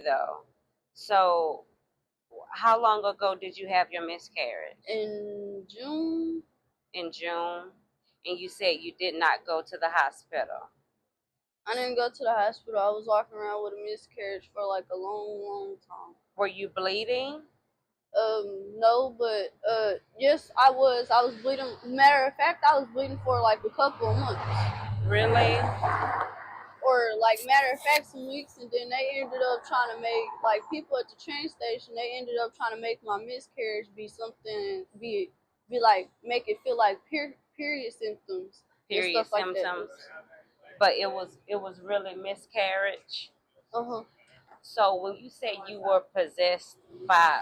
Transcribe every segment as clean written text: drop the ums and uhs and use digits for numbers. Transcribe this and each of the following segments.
though. So, how long ago did you have your miscarriage? In June. In June, and you said you did not go to the hospital. I didn't go to the hospital. I was walking around with a miscarriage for like a long, long time. Were you bleeding? No, but yes, I was. I was bleeding. Matter of fact, I was bleeding for like a couple of months. Really? Or like matter of fact, some weeks, and then they ended up trying to make like people at the train station. They ended up trying to make my miscarriage be something, be like make it feel like period symptoms and Period stuff like that. symptoms. But it was really miscarriage. Uh huh. So when you say you were possessed by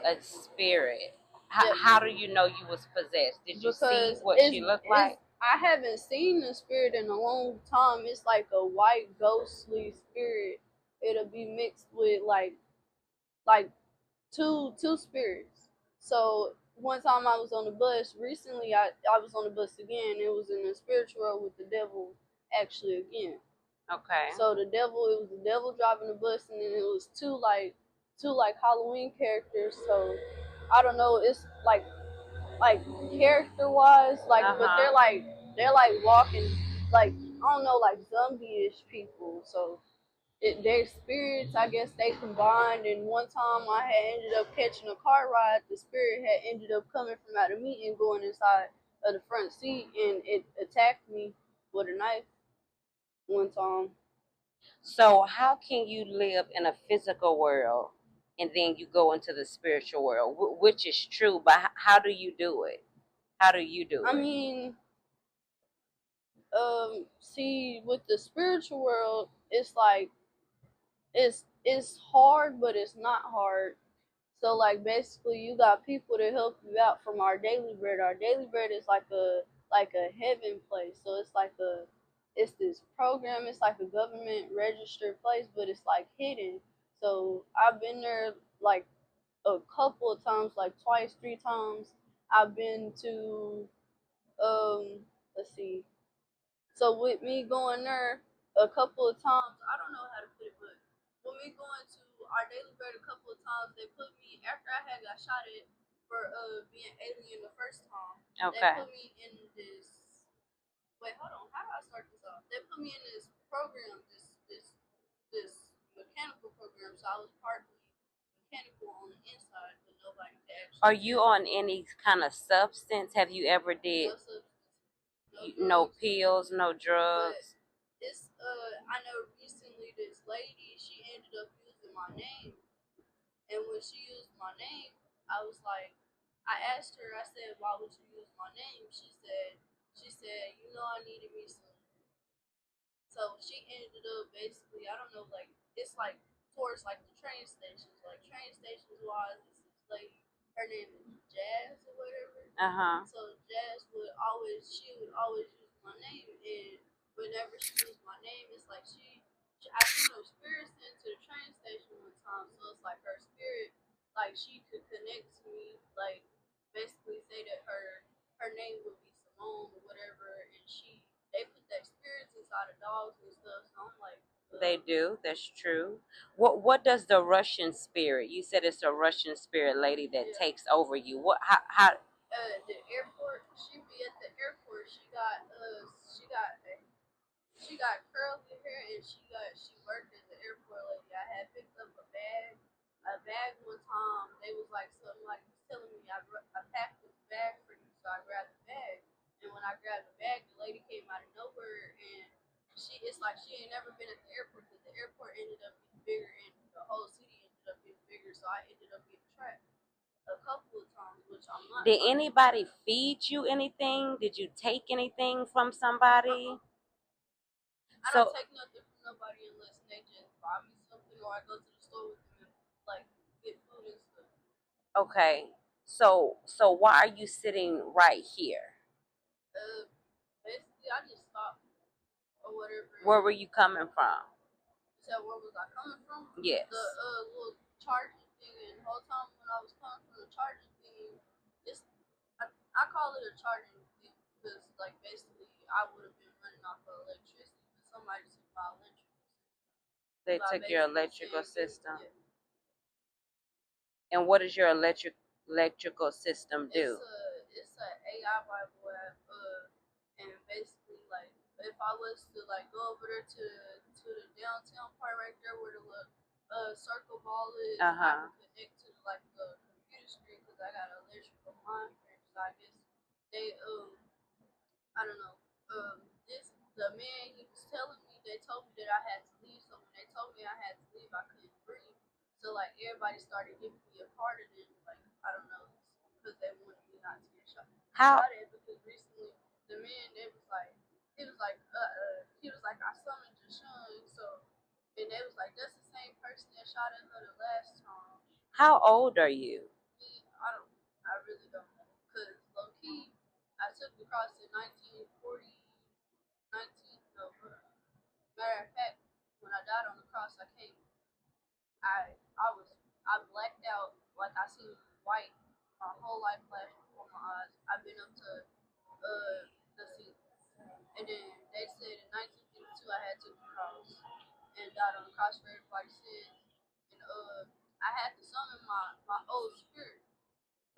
a spirit, Yeah, how do you know you was possessed? Did you see because what she looked it's like? I haven't seen the spirit in a long time. It's like a white ghostly spirit. It'll be mixed with like two spirits. So one time I was on the bus. Recently I was on the bus again. It was in the spiritual world with the devil actually again. Okay. So it was the devil driving the bus, and then it was two like Halloween characters. So I don't know. It's like character wise, like Uh but huh. they're like walking like I don't know like zombie-ish people. So their spirits, I guess they combined. And one time I had ended up catching a car ride. The spirit had ended up coming from out of me and going inside of the front seat, and it attacked me with a knife one time. So how can you live in a physical world and then you go into the spiritual world, which is true, but how do you do it? How do you do I it? mean, see, with the spiritual world, it's like it's hard, but it's not hard. So like basically, you got people to help you out from our daily bread. Our daily bread is like a heaven place. So it's this program. It's like a government registered place, but it's like hidden. So I've been there like a couple of times, like twice, 3 times. I've been to let's see. So with me going there a couple of times, I don't know how to put it, but when we going to our daily bread a couple of times, they put me after I had got shot at for being alien the first time. They Okay. put me in this. Wait, hold on. How do I start this off? They put me in this program, this mechanical program. So I was partly mechanical on the inside, but nobody could Are actually you tell. on any kind of substance? Have you ever did No substances, no no drugs. pills, no But drugs? this I know recently this lady, she ended up using my name, and when she used my name, I was like, I asked her, I said, why would you use my name? She said, I needed me some. So she ended up basically, I don't know, like it's like towards like the train stations, like train stations wise, this lady, her name is Jazz or whatever. Uh-huh. So she would always use my name, and whenever she used my name, it's like I seen her spirit sent to the train station one time. So it's like her spirit, like she could connect to me, like basically say that her name would be Simone or whatever, and they put that spirits inside of dogs and stuff. So I'm like, They do. That's true. What does the Russian spirit? You said it's a Russian spirit lady that yeah. takes over you. What how The airport. She be at the airport. She got curly hair, and she worked as an airport lady. I had picked up a bag one time. They was like something like telling me I packed this bag for you, so I grabbed the bag. And when I grabbed the bag, the lady came out of nowhere, and it's like she ain't never been at the airport, because the airport ended up getting bigger, and the whole city ended up getting bigger. So I ended up getting trapped a couple of times, which I'm not did trying to do. anybody feed you anything? Did you take anything from somebody? Uh-uh. I don't So take nothing from nobody unless they just buy me something, or I go to the store with them and like get food and stuff. okay. So why are you sitting right here? Uh, Basically, I just stopped or whatever. Where And were you coming from? said, where was I coming from? Yes. The little charging thing, and the whole time when I was coming from the charging thing, it's I call it a charging thing because like basically I would have been running off of electricity, but somebody took my electrical system. They by took your basically electrical saying, system. yeah, And what does your electrical system do? it's a AI Bible app, and basically like if I was to like go over there to the downtown part right there where the little circle ball is, I Uh-huh. can connect to like the computer screen because I got an electrical monitor. So I guess they I don't know. The man he was telling me, they told me that I had to leave. So when they told me I had to leave, I couldn't breathe. So like everybody started giving me a part of it, like I don't know, because they wanted me not to get How shot at. Because recently the man he was like I summoned Jashawn, so and they was like that's the same person that shot at her the last time. how old are you? I really don't know. Because low key, I took the cross in 1940, 19, no, matter of fact, when I died on the cross, I was, I blacked out, like I seen white, my whole life flashed before my eyes. I've been up to, let's see, and then they said in 1952 I had took the cross and died on the cross for everybody's sins. And, I had to summon my old spirit.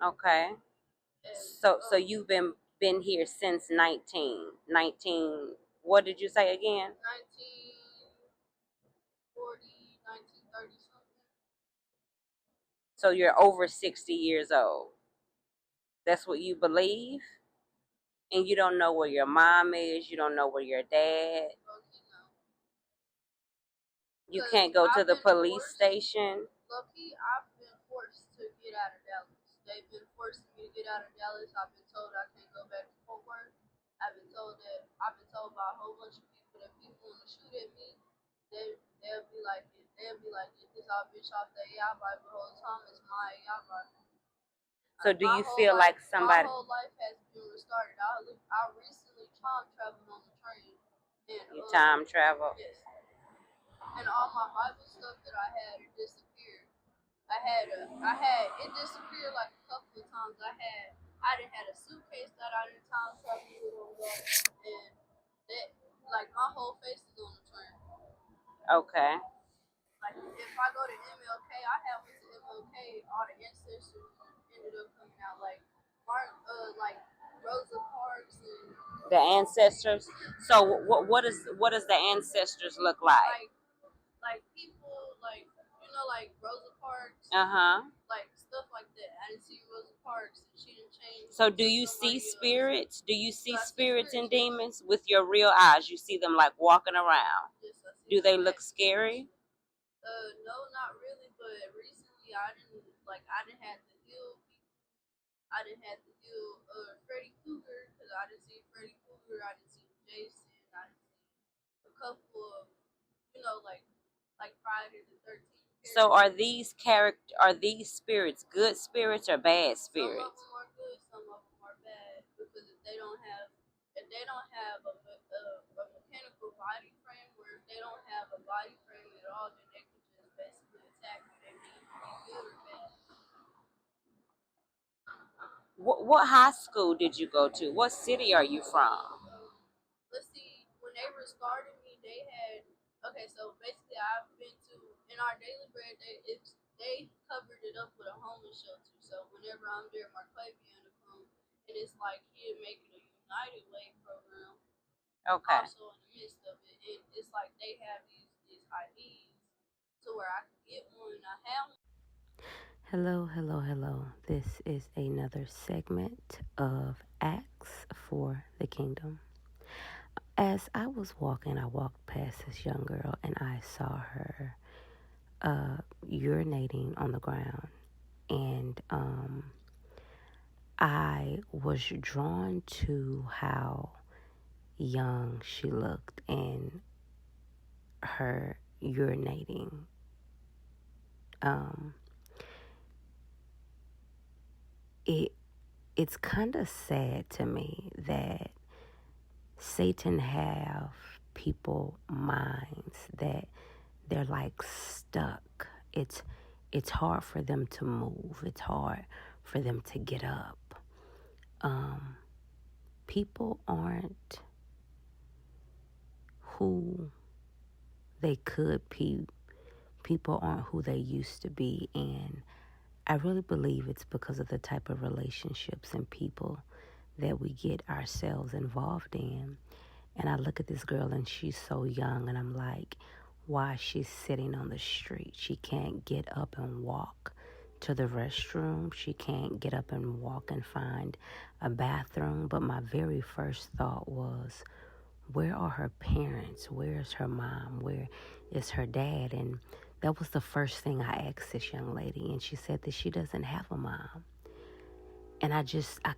Okay. And, So you've been here since 19. What did you say again? 1940, 1930 something. So you're over 60 years old. That's what you believe? And you don't know where your mom is, you don't know where your dad. Low-key, no. You 'Cause can't go to I've the been police forced, station. low-key, I've been forced to get out of Dallas. They've been forcing me to get out of Dallas. I've been told I can't go back to Fort Worth. I've been told by a whole bunch of people that people want to shoot at me. They'll be like, get this out bitch off the AI Bible the whole time. It's my AI Bible. So do you feel like My somebody whole life has been restarted. I recently time traveled on the train, and you time travel? yes, and all my Bible stuff that I had it disappeared. I had it disappeared like a couple of times. I didn't had a suitcase that I didn't time travel with on that, and that like my whole face is on the train. Okay. Like if I go to MLK, I have went to MLK, all the ancestors ended up coming out like like Rosa Parks and The ancestors. So what does the ancestors look like? like people like like Rosa Parks, Uh-huh. like stuff like that. I didn't see Rosa Parks and she didn't change So do to you see somebody else. spirits? Do you see So I see spirits and spirits, yes. demons with your real eyes? You see them like walking around. Yes, I see Do they them look acting scary? No, not really. But recently, I didn't have to heal people. I didn't have to heal Freddy Krueger because I didn't see Freddy Krueger. I didn't see Jason. I didn't see a couple of like Friday the 13th. So are these spirits good spirits or bad Some of spirits? them are good, some of them are bad because if they don't have a mechanical body frame, where if they don't have a body frame at all, then they can just basically attack you. They can be good or bad. What high school did you go to? What city are you from? Let's see, when they restarted me, they had okay. So basically, I've been to in our daily bread. They covered it up with a homeless shelter. So whenever I'm there, Marklavian to come, and it's like here making a United Way program. Okay. Also in the midst of it, it's like they have these IDs to where I can get one. I have one. Hello. This is another segment of Acts for the Kingdom. As I was walking, I walked past this young girl and I saw her urinating on the ground. And I was drawn to how young she looked and her urinating. It's kind of sad to me that Satan have people minds that they're like stuck. It's hard for them to move. It's hard for them to get up. People aren't who they could be people aren't who they used to be, and I really believe it's because of the type of relationships and people that we get ourselves involved in. And I look at this girl and she's so young, and I'm like, why she's sitting on the street? She can't get up and walk to the restroom. She can't get up and walk and find a bathroom. But my very first thought was, where are her parents? Where is her mom? Where is her dad? And that was the first thing I asked this young lady. And she said that she doesn't have a mom. And I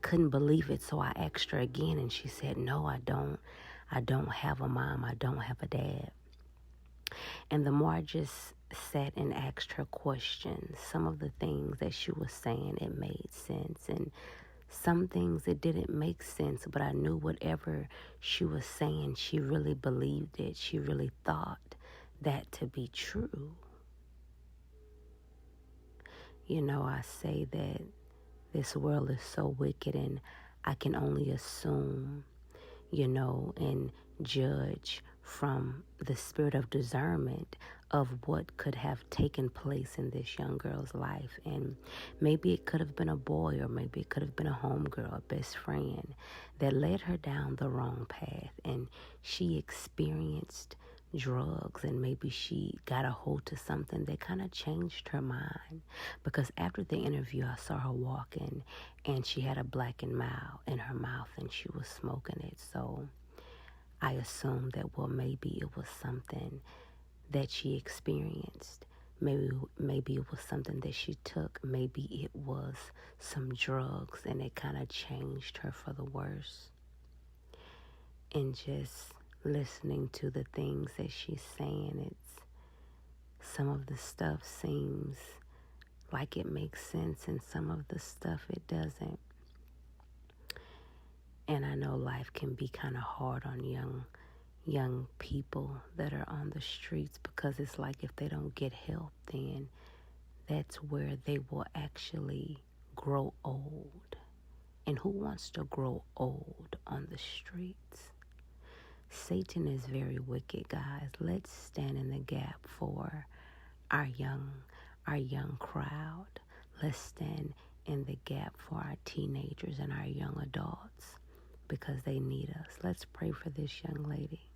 couldn't believe it. So I asked her again, and she said, no, I don't. I don't have a mom. I don't have a dad. And the more I just sat and asked her questions, some of the things that she was saying, it made sense. And some things, it didn't make sense, but I knew whatever she was saying, she really believed it. She really thought that to be true. You know, I say that this world is so wicked, and I can only assume, and judge from the spirit of discernment of what could have taken place in this young girl's life. And maybe it could have been a boy, or maybe it could have been a homegirl, a best friend that led her down the wrong path, and she experienced drugs, and maybe she got a hold to something that kind of changed her mind. Because after the interview, I saw her walking, and she had a blackened mouth in her mouth, and she was smoking it. So I assumed that, well, maybe it was something that she experienced. Maybe it was something that she took. Maybe it was some drugs, and it kind of changed her for the worse. And just listening to the things that she's saying, some of the stuff seems like it makes sense, and some of the stuff it doesn't. And I know life can be kind of hard on young people that are on the streets, because it's like if they don't get help, then that's where they will actually grow old. And who wants to grow old on the streets? Satan is very wicked, guys. Let's stand in the gap for our young crowd. Let's stand in the gap for our teenagers and our young adults, because they need us. Let's pray for this young lady.